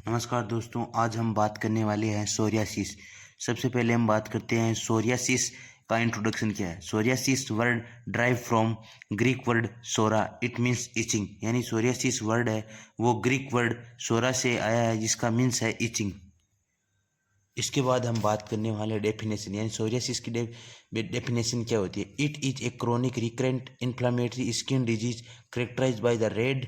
नमस्कार दोस्तों, आज हम बात करने वाले हैं सोरियासिस। सबसे पहले हम बात करते हैं सोरियासिस का इंट्रोडक्शन क्या है। Psoriasis word drive from Greek word psora, it means itching. यानी सोरियासिस वर्ड है वो ग्रीक वर्ड सोरा से आया है जिसका मीन्स है इचिंग। इसके बाद हम बात करने वाले डेफिनेशन, यानी सोरियासिस की डेफिनेशन क्या होती है। It is a chronic recurrent inflammatory skin disease characterize by the red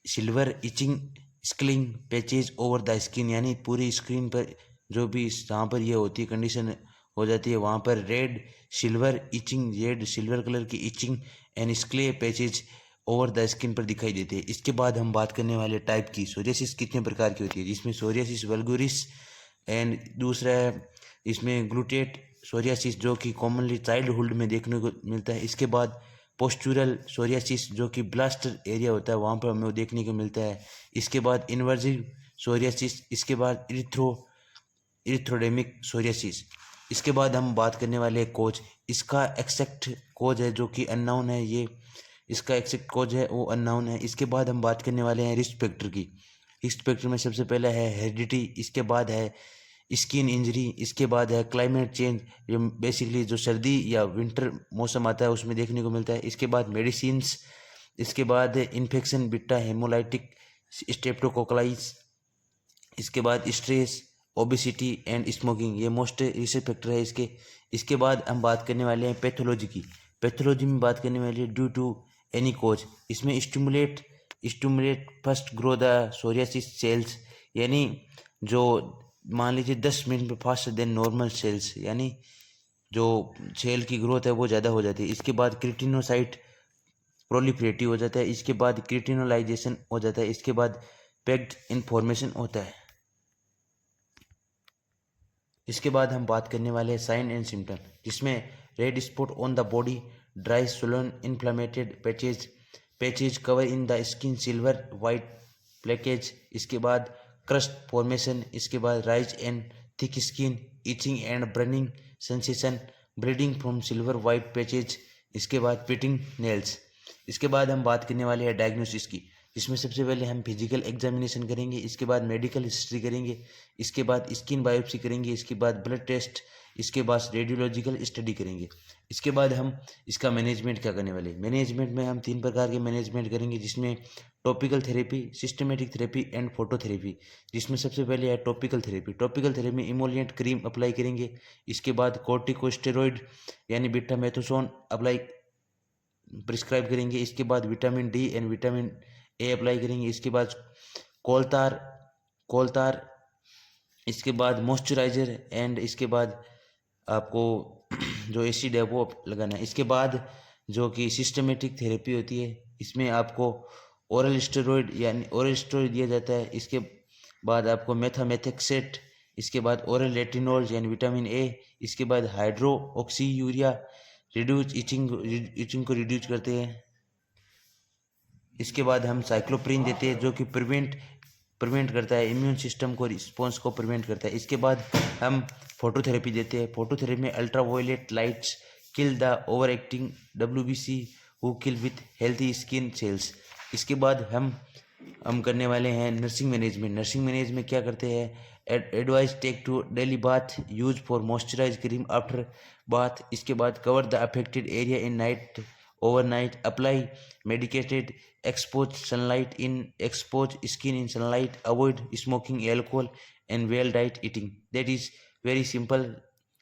silver itching scaling patches over the skin. यानी पूरी स्क्रीन पर जो भी जहाँ पर ये होती है कंडीशन हो जाती है वहाँ पर red silver itching, red silver colour की itching and scaly patches over the skin पर दिखाई देते हैं। इसके बाद हम बात करने वाले टाइप की, सोरियासिस कितने प्रकार की होती है, जिसमें सोरियासिस वल्गुरिस एंड दूसरा है इसमें ग्लूटेट सोरियासिस जो कि कॉमनली चाइल्डहुड में देखने को मिलता है। इसके बाद पोस्चुरल सोरियासिस जो कि ब्लास्टर एरिया होता है वहाँ पर हमें वो देखने को मिलता है। इसके बाद इन्वर्जिव सोरियासिस, इसके बाद इरिथ्रोडेमिक सोरियासिस। इसके बाद हम बात करने वाले हैं कोज। इसका एक्सेक्ट कोज है जो कि अननाउन है, ये इसका एक्सेक्ट कोज है वो अननाउन है। इसके बाद हम बात करने वाले हैं रिस्क फैक्टर की। रिस्क फैक्टर में सबसे पहला है हेरिडिटी, इसके बाद है स्किन इंजरी, इसके बाद है क्लाइमेट चेंज, जो बेसिकली जो सर्दी या विंटर मौसम आता है उसमें देखने को मिलता है। इसके बाद मेडिसिन्स, इसके बाद इन्फेक्शन बीटा हेमोलाइटिक स्ट्रेप्टोकोकाइस, इसके बाद स्ट्रेस ओबेसिटी एंड स्मोकिंग, ये मोस्ट रिस्क फैक्टर है इसके। इसके बाद हम बात करने वाले हैं पैथोलॉजी की। पैथोलॉजी में बात करने वाले ड्यू टू एनी कोज, इसमें stimulate first grow the psoriasis cells, यानी जो मान लीजिए 10 मिनट में फास्टर देन नॉर्मल सेल्स, यानी जो सेल की ग्रोथ है वो ज़्यादा हो जाती है। इसके बाद क्रिटिनोसाइट प्रोलिफरेटिव हो जाता है, इसके बाद क्रिटिनोलाइजेशन हो जाता है, इसके बाद पैक्ड इन्फॉर्मेशन होता है। इसके बाद हम बात करने वाले हैं साइन एंड सिम्टम, जिसमें red spot on the body, dry swollen inflamed patches cover in the skin, silver white plaques, इसके बाद क्रस्ट फॉर्मेशन, इसके बाद raised and thick skin, itching and burning sensation, bleeding from silver white patches, इसके बाद pitting nails. इसके बाद हम बात करने वाले हैं डायग्नोसिस की, जिसमें सबसे पहले हम फिजिकल एग्जामिनेशन करेंगे, इसके बाद मेडिकल हिस्ट्री करेंगे, इसके बाद स्किन बायोप्सी करेंगे, इसके बाद ब्लड टेस्ट, इसके बाद रेडियोलॉजिकल स्टडी करेंगे। इसके बाद हम इसका मैनेजमेंट क्या करने वाले। मैनेजमेंट में हम 3 प्रकार के मैनेजमेंट करेंगे, जिसमें topical therapy, systematic therapy and phototherapy. जिसमें सबसे पहले है टॉपिकल थेरेपी। टॉपिकल थेरेपी में इमोलिएंट क्रीम अप्लाई करेंगे, इसके बाद कॉर्टिकोस्टेरॉइड यानी बीटामेथोसोन अप्लाई प्रिस्क्राइब करेंगे, इसके बाद vitamin D and vitamin A apply करेंगे, इसके बाद कोलतार कोलतार इसके बाद मॉइस्चराइजर एंड इसके बाद आपको जो एसिड है वो लगाना है। इसके बाद जो कि सिस्टमेटिक थेरेपी होती है, इसमें आपको ओरल स्टेरॉइड यानी ओरल स्टेरॉइड दिया जाता है, इसके बाद आपको मेथामेथेक्सेट, इसके बाद ओरल रेटिनॉल यानी विटामिन ए, इसके बाद hydroxyurea reduce itching को रिड्यूस करते हैं। इसके बाद हम साइक्लोप्रिन देते हैं जो कि प्रिवेंट करता है इम्यून सिस्टम को, रिस्पॉन्स को प्रिवेंट करता है। इसके बाद हम फोटोथेरेपी देते हैं। फोटोथेरेपी में ultraviolet lights kill the over acting WBC who kill with healthy skin cells. इसके बाद हम करने वाले हैं नर्सिंग मैनेजमेंट। नर्सिंग मैनेजमेंट क्या करते हैं, advice take to daily bath, use for moisturize cream after bath. इसके बाद cover the affected area in night overnight, apply medicated, expose sunlight in expose skin in sunlight, avoid smoking, alcohol and well diet eating. That is very simple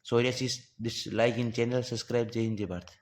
psoriasis. This like in channel, subscribe. Jai Hind, Jai Bharat.